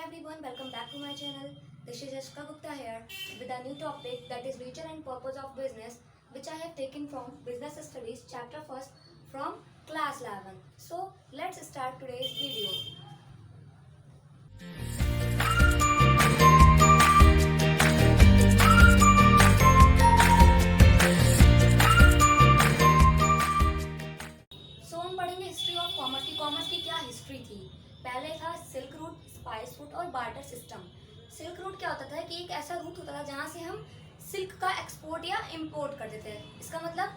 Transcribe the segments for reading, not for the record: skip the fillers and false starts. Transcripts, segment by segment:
everyone, welcome back to my channel. This is Jessica Gupta here with a new topic, that is nature and purpose of business, which I have taken from Business Studies chapter 1st from class 11. So let's start today's video. So हम पढ़ेंगे history of commerce की commerce की क्या history थी। पहले था silk route, spice root और barter system. Silk route क्या होता था कि एक ऐसा रूट होता था जहाँ से हम सिल्क का एक्सपोर्ट या इंपोर्ट करते थे। इसका मतलब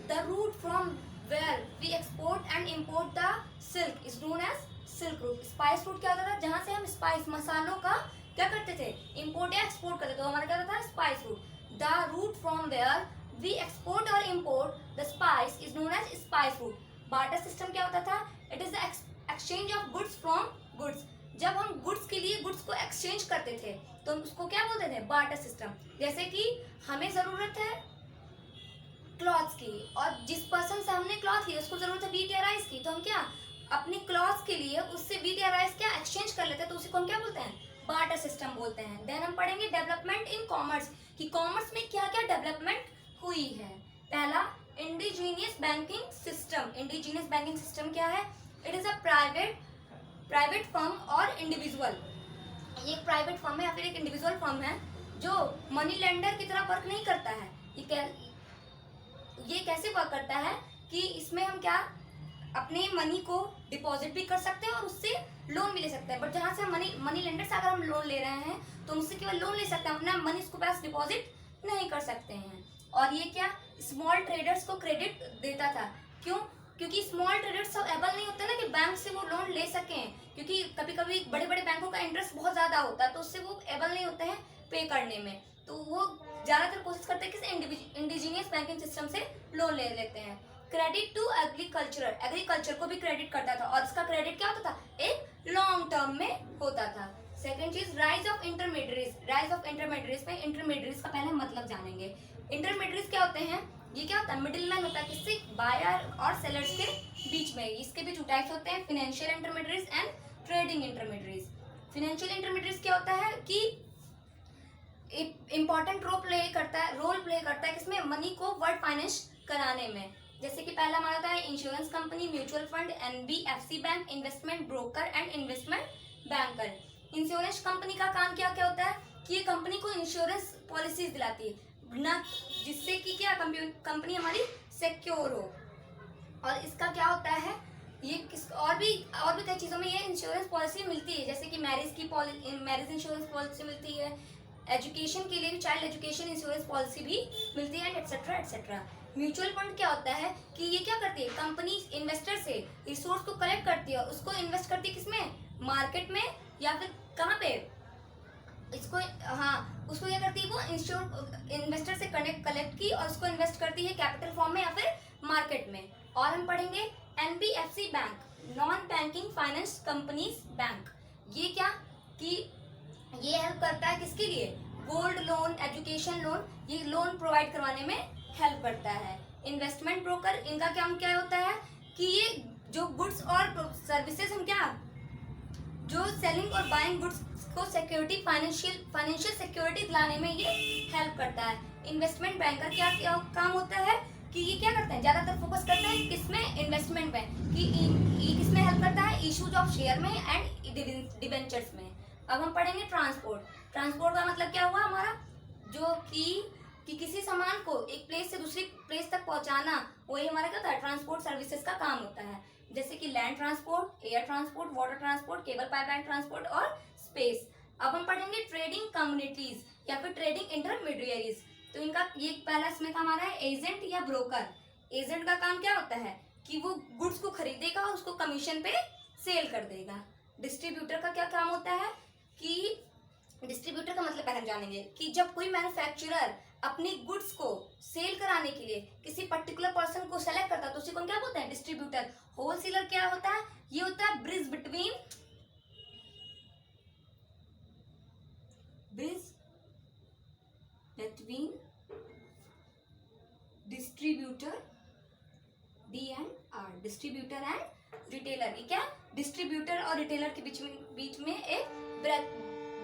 the route from where we export and import the silk is known as silk route. Spice route क्या होता था, जहाँ से हम स्पाइस मसालों का क्या करते थे, इंपोर्ट या एक्सपोर्ट करते थे, तो हमारा क्या होता था spice route. The route from where we export और import the spice is known as spice route. Barter system क्या होता था, it is the exchange of goods from goods. जब हम गुड्स के लिए गुड्स को एक्सचेंज करते थे तो हम उसको क्या बोलते थे, बार्टर सिस्टम। जैसे कि हमें जरूरत है क्लॉथ्स की और जिस पर्सन से हमने क्लॉथ ली उसको जरूरत है व्हीट या राइस की, तो हम क्या अपनी क्लॉथ्स के लिए उससे व्हीट या राइस क्या एक्सचेंज कर लेते हैं, तो उसी को हम क्या बोलते हैं, बार्टर सिस्टम बोलते हैं। देन हम पढ़ेंगे डेवलपमेंट इन कॉमर्स कि कॉमर्स में क्या क्या डेवलपमेंट हुई है। पहला indigenous banking system. Indigenous banking system क्या है, it is a private firm और इंडिविजुअल। ये एक प्राइवेट फर्म है या फिर एक इंडिविजुअल फर्म है जो मनी लेंडर की तरह वर्क नहीं करता है। ये कैसे वर्क करता है कि इसमें हम क्या अपने मनी को डिपॉजिट भी कर सकते हैं और उससे लोन भी ले सकते हैं। बट जहाँ से हम मनी लेंडर से अगर हम लोन ले रहे हैं तो उससे केवल लोन ले सकते हैं, अपना मनी उसको पास डिपॉजिट नहीं कर सकते हैं। और ये क्या स्मॉल ट्रेडर्स को क्रेडिट देता था। क्यों? क्योंकि स्मॉल ट्रेडर्स सब एबल नहीं होते ना कि बैंक से वो लोन ले सकें, क्योंकि कभी कभी बड़े बड़े बैंकों का इंटरेस्ट बहुत ज्यादा होता है तो उससे वो एबल नहीं होते हैं पे करने में, तो वो ज्यादातर कोशिश करते हैं किसी इंडिजीनियस बैंकिंग सिस्टम से लोन ले लेते हैं। क्रेडिट टू एग्रीकल्चर को भी क्रेडिट करता था और इसका क्रेडिट क्या होता था, एक लॉन्ग टर्म में होता था। सेकेंड चीज राइज ऑफ इंटरमीडिएरीज में इंटरमीडिएरीज का पहले मतलब जानेंगे। इंटरमीडिएरीज क्या होते हैं, ये क्या होता है, मिडिल मैन होता है किससे, बायर और सेलर्स के बीच में। इसके भी 2 टाइप्स होते हैं, फाइनेंशियल इंटरमीडिएरीज एंड ट्रेडिंग इंटरमीडिएरीज। फाइनेंशियल इंटरमीडिएरीज क्या होता है कि इंपॉर्टेंट रोल प्ले करता है किसमें, मनी को वर्ल्ड फाइनेंस कराने में। जैसे कि पहला हमारा होता है insurance company, mutual fund, NBFC bank, investment broker and investment banker. Insurance company का काम क्या क्या होता है कि ये कंपनी को इंश्योरेंस पॉलिसीज दिलाती है ना, जिससे कि क्या कंपनी हमारी सिक्योर हो। और इसका क्या होता है, ये और भी कई चीजों में ये इंश्योरेंस पॉलिसी मिलती है, जैसे कि मैरिज इंश्योरेंस पॉलिसी मिलती है, एजुकेशन के लिए भी चाइल्ड एजुकेशन इंश्योरेंस पॉलिसी भी मिलती है, एटसेट्रा एटसेट्रा। म्यूचुअल फंड क्या होता है कि ये क्या करती है, कंपनी इन्वेस्टर से रिसोर्स को कलेक्ट करती है और उसको इन्वेस्ट करती है किसमें, मार्केट में या फिर कहाँ पे, इसको उसको क्या करती है, वो इन्वेस्टर से कलेक्ट की और उसको इन्वेस्ट करती है कैपिटल फॉर्म में या फिर मार्केट में। और हम पढ़ेंगे NBFC bank, non banking finance companies bank. ये क्या कि ये हेल्प करता है किसके लिए, गोल्ड लोन, एजुकेशन लोन, ये लोन प्रोवाइड करवाने में हेल्प करता है। इन्वेस्टमेंट ब्रोकर, इनका काम क्या होता है कि ये जो गुड्स और सर्विसेज हम क्या जो सेलिंग और बाइंग गुड्स को सिक्योरिटी फाइनेंशियल सिक्योरिटी दिलाने में ये हेल्प करता है। इन्वेस्टमेंट बैंकर क्या काम होता है कि ये क्या करते हैं, ज्यादातर फोकस करते हैं किसमें, इन्वेस्टमेंट में, कि ये किसमें हेल्प करता है, इशूज ऑफ शेयर में एंड डिवेंचर्स में। अब हम पढ़ेंगे ट्रांसपोर्ट का मतलब क्या हुआ हमारा, जो कि किसी सामान को एक प्लेस से दूसरी प्लेस तक पहुंचाना, वही हमारा क्या होता है, ट्रांसपोर्ट सर्विसेज का काम होता है। जैसे कि land transport, air transport, water transport, cable pipeline transport और स्पेस। अब हम पढ़ेंगे ट्रेडिंग कम्युनिटीज या फिर ट्रेडिंग इंटरमीडिएरीज। तो इनका ये पहला इसमें काम आ रहा है एजेंट या ब्रोकर। एजेंट का काम क्या होता है कि वो गुड्स को खरीदेगा और उसको कमीशन पे सेल कर देगा। डिस्ट्रीब्यूटर का क्या काम होता है कि डिस्ट्रीब्यूटर का मतलब पहले जानेंगे कि जब कोई मैन्युफैक्चरर अपनी गुड्स को सेल कराने के लिए किसी पर्टिकुलर पर्सन को सेलेक्ट करता है तो उसी को क्या बोलते हैं, डिस्ट्रीब्यूटर। होलसेलर क्या होता है, ये होता है bridge between distributor, distributor and retailer. ये क्या डिस्ट्रीब्यूटर और रिटेलर के बीच में एक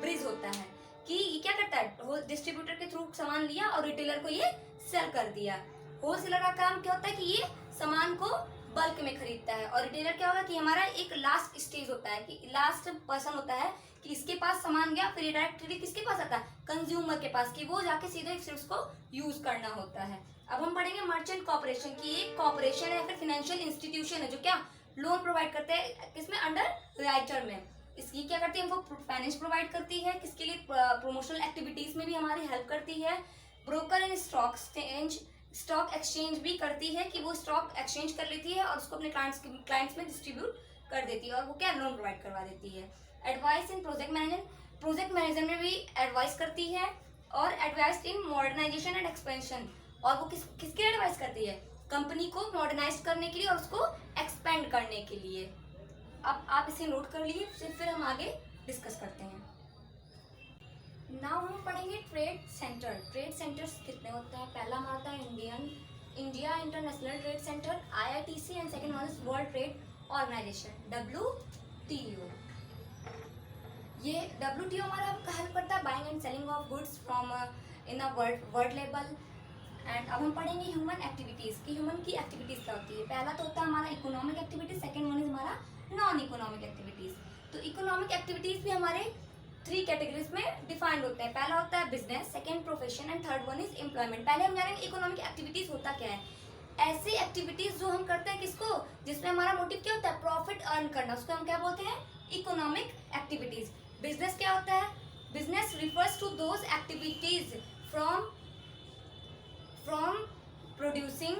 ब्रिज होता है कि ये क्या करता है, डिस्ट्रीब्यूटर के थ्रू सामान लिया और रिटेलर को ये सेल कर दिया। होलसेलर का काम क्या होता है कि ये सामान को बल्क में खरीदता है, और रिटेलर क्या होगा कि हमारा एक लास्ट स्टेज होता है कि लास्ट पर्सन होता है कि इसके पास सामान गया, फिर डायरेक्टली किसके पास आता है, कंज्यूमर के पास, कि वो जाके सीधे फिर उसको यूज करना होता है। अब हम पढ़ेंगे मर्चेंट कॉर्पोरेशन की एक कॉर्पोरेशन है फिर फाइनेंशियल इंस्टीट्यूशन है जो क्या लोन प्रोवाइड करते हैं किसमें, अंडर राइटर में। इसकी क्या करती है, हमको फाइनेंस प्रोवाइड करती है, किसके लिए, प्रमोशनल एक्टिविटीज में भी हमारी हेल्प करती है। ब्रोकर एंड स्टॉक एक्सचेंज भी करती है कि वो स्टॉक एक्सचेंज कर लेती है और उसको अपने क्लाइंट्स में डिस्ट्रीब्यूट कर देती है, और वो क्या लोन प्रोवाइड करवा देती है। एडवाइस इन प्रोजेक्ट मैनेजर में भी एडवाइस करती है, और advice in modernisation and expansion, और वो किसकी एडवाइस करती है, कंपनी को मॉडर्नाइज करने के लिए और उसको एक्सपेंड करने के लिए। अब आप इसे नोट कर लीजिए, फिर हम आगे डिस्कस करते हैं। नाउ हम पढ़ेंगे ट्रेड सेंटर। ट्रेड सेंटर्स कितने होते हैं, पहला हमारा होता है India international trade centre IITC, and second one is world trade organisation WTO। ये WTO हमारा हेल्प करता है buying and selling of goods from in a world level. And अब हम पढ़ेंगे ह्यूमन एक्टिविटीज की ह्यूमन की एक्टिविटीज क्या होती है। पहला तो होता है हमारा economic activities, second one is हमारा नॉन इकोनॉमिक एक्टिविटीज। तो इकोनॉमिक एक्टिविटीज भी हमारे 3 कैटेगरीज में डिफाइंड होते हैं। पहला होता है business, second profession, and third one is employment. पहले हम जानेंगे इकोनॉमिक एक्टिविटीज होता क्या है। ऐसी एक्टिविटीज जो हम करते हैं किसको, जिसमें हमारा मोटिव क्या होता है, प्रॉफिट अर्न करना, उसको हम क्या बोलते हैं, इकोनॉमिक एक्टिविटीज। बिजनेस क्या होता है, business refers to those activities from producing,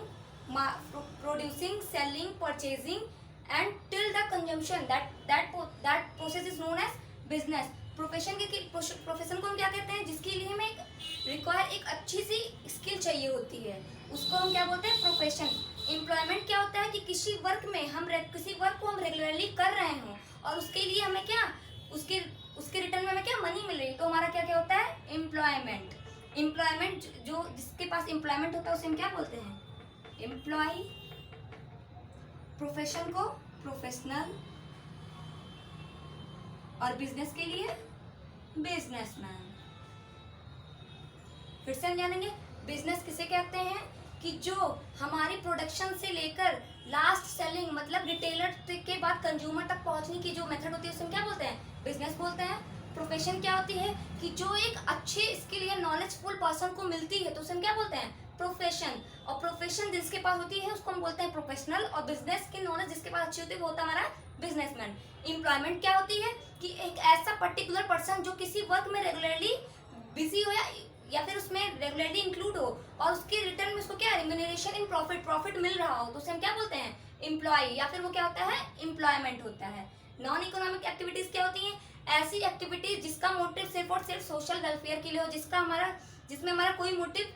selling, purchasing and till the consumption, that process is known as business। Profession को हम क्या कहते हैं, जिसके लिए हमें रिक्वायर एक अच्छी सी स्किल चाहिए होती है, उसको हम क्या बोलते हैं, प्रोफेशन। एम्प्लॉयमेंट क्या होता है कि किसी वर्क को हम रेगुलरली कर रहे हों और उसके लिए हमें क्या, उसके रिटर्न में हमें क्या मनी मिल रही है, तो हमारा क्या क्या होता है, एम्प्लॉयमेंट। एम्प्लॉयमेंट जो जिसके पास एम्प्लॉयमेंट होता है उसे हम क्या बोलते हैं, एम्प्लॉय। प्रोफेशन को प्रोफेशनल, और बिजनेस के लिए बिजनेसमैन। फिर से हम जानेंगे बिजनेस किसे कहते हैं कि जो हमारी प्रोडक्शन से लेकर लास्ट सेलिंग मतलब रिटेलर के बाद कंज्यूमर तक पहुंचने की जो मेथड होती है उसे हम क्या बोलते हैं, बिजनेस बोलते हैं। प्रोफेशन क्या होती है कि जो एक अच्छे स्किल या नॉलेजफुल पर्सन को मिलती है तो उसे हम क्या बोलते हैं, प्रोफेशन। और प्रोफेशन जिसके पास होती है उसको हम बोलते हैं प्रोफेशनल, और बिजनेस की नॉलेज जिसके पास अच्छी होती है वो होता है हमारा बिजनेसमैन। एम्प्लॉयमेंट क्या होती है कि एक ऐसा पर्टिकुलर पर्सन जो किसी वर्क में रेगुलरली बिजी हो या फिर उसमें रेगुलरली इंक्लूड हो और उसके रिटर्न में उसको क्या, रिम्यूनरेशन इन प्रॉफिट मिल रहा हो, तो उसे हम क्या बोलते हैं, एम्प्लॉय, या फिर वो क्या होता है, एम्प्लॉयमेंट होता है। नॉन इकोनॉमिक एक्टिविटीज क्या होती हैं, ऐसी एक्टिविटीज जिसका मोटिव सिर्फ और सिर्फ सोशल वेलफेयर के लिए हो, जिसमें हमारा कोई मोटिव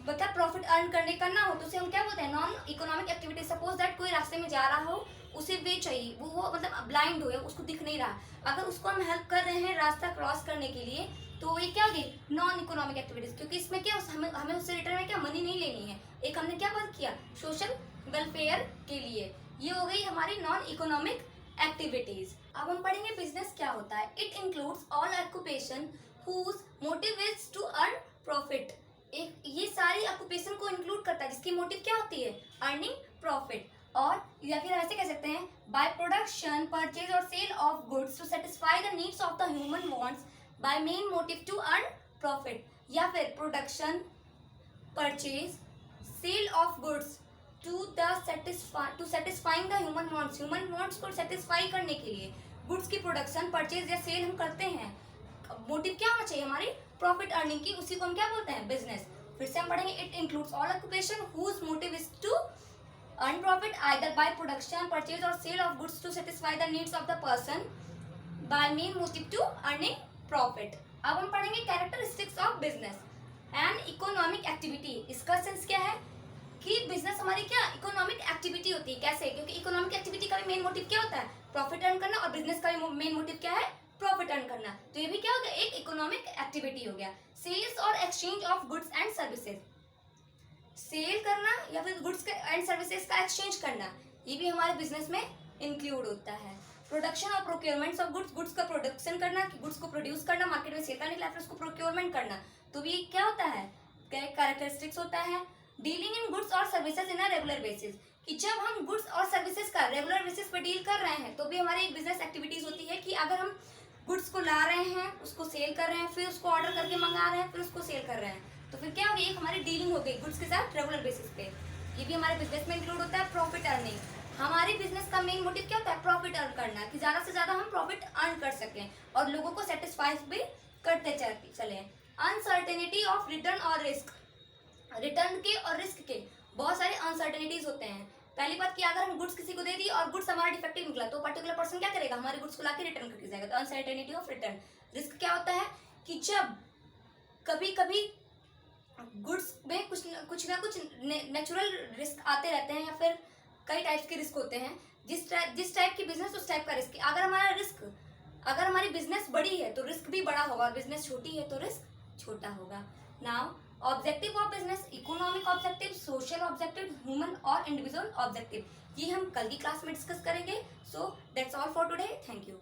मतलब प्रॉफिट अर्न करने का ना हो, तो उसे हम क्या बोलते हैं, non economic activity. Suppose that कोई रास्ते में जा रहा हो, उसे वे चाहिए, वो मतलब ब्लाइंड हो या उसको दिख नहीं रहा, अगर उसको हम हेल्प कर रहे हैं रास्ता क्रॉस करने के लिए, तो ये क्या होगी, नॉन इकोनॉमिक एक्टिविटीज, क्योंकि इसमें क्या हमें उससे रिटर्न में क्या मनी नहीं लेनी है, एक हमने क्या वर्क किया, सोशल वेलफेयर के लिए। ये हो गई हमारी नॉन इकोनॉमिक एक्टिविटीज। अब हम पढ़ेंगे बिजनेस क्या होता है। It includes all occupation whose motive is to earn profit. ये सारी ऑक्यूपेशन को इंक्लूड करता है जिसकी मोटिव क्या होती है, अर्निंग प्रॉफिट। और या फिर ऐसे कह सकते हैं, बाय प्रोडक्शन, परचेज और sale of goods to satisfy the needs of the human wants by main motive to earn profit. या फिर production, purchase, sale of goods to satisfying the human wants को सेटिस्फाई करने के लिए goods की production, purchase या cell हम करते हैं, मोटिव क्या होना चाहिए, हमारी प्रॉफिट अर्निंग की, उसी को हम क्या बोलते हैं, बिजनेस। फिर से हम पढ़ेंगे, it includes all occupation whose motive is to earn profit either by production, purchase और sale of goods to satisfy the needs of the person by main motive to earning profit. अब हम पढ़ेंगे characteristics of business and economic activity. इसका sense क्या है कि business हमारी क्या इकोनॉमिक एक्टिविटी होती है। कैसे, क्योंकि इकोनॉमिक एक्टिविटी का भी मेन मोटिव क्या होता है, प्रॉफिट अर्न करना, और बिजनेस का भी मेन मोटिव क्या है, प्रॉफिट अर्न करना। तो ये भी क्या हो गया, एक इकोनॉमिक एक्टिविटी हो गया। सेल्स और exchange of goods and services, sale करना या फिर गुड्स एंड सर्विसेज का एक्सचेंज करना, ये भी हमारे बिजनेस में इंक्लूड होता है। प्रोडक्शन और प्रोक्योरमेंट ऑफ गुड्स, गुड्स का प्रोडक्शन करना, गुड्स को प्रोड्यूस करना, मार्केट में सेल करने के लिए, फिर उसको प्रोक्योरमेंट करना। तो ये क्या होता है, कैरेक्टरिस्टिक्स होता है। डीलिंग इन गुड्स और services in a regular basis, कि जब हम गुड्स और सर्विसेज का रेगुलर बेसिस पे डील कर रहे हैं तो भी हमारी एक बिजनेस एक्टिविटीज होती है कि अगर हम गुड्स को ला रहे हैं, उसको सेल कर रहे हैं, फिर उसको ऑर्डर करके मंगा रहे हैं, फिर उसको सेल कर रहे हैं, तो फिर क्या होगी, एक हमारी डीलिंग हो गई गुड्स के साथ रेगुलर बेसिस पे। ये भी हमारे बिजनेस में इंक्लूड होता है। प्रॉफिट अर्निंग, हमारी बिजनेस का मेन मोटिव क्या होता है, प्रॉफिट अर्न करना, कि ज्यादा से ज्यादा हम प्रॉफिट अर्न कर सकें और लोगों को सेटिस्फाई भी करते चले। अनसर्टेनिटी ऑफ रिटर्न और रिस्क, रिटर्न के और रिस्क के बहुत सारे अनसर्टेनिटीज होते हैं। पहली बात कि अगर हम गुड्स किसी को दे दी और गुड्स हमारा डिफेक्टिव निकला तो पर्टिकुलर पर्सन क्या करेगा, हमारे गुड्स को लाके रिटर्न करके जाएगा, तो अनसर्टेनिटी ऑफ रिटर्न। रिस्क क्या होता है कि जब कभी कभी गुड्स में कुछ ना कुछ नेचुरल रिस्क आते रहते हैं, या फिर कई टाइप्स के रिस्क होते हैं। जिस टाइप की बिजनेस उस टाइप का रिस्क। अगर हमारी बिजनेस बड़ी है तो रिस्क भी बड़ा होगा, और बिजनेस छोटी है तो रिस्क छोटा होगा। Now objective of business, economic objective, social objective, human और इंडिविजुअल ऑब्जेक्टिव, ये हम कल की क्लास में डिस्कस करेंगे। So that's all for today, thank you.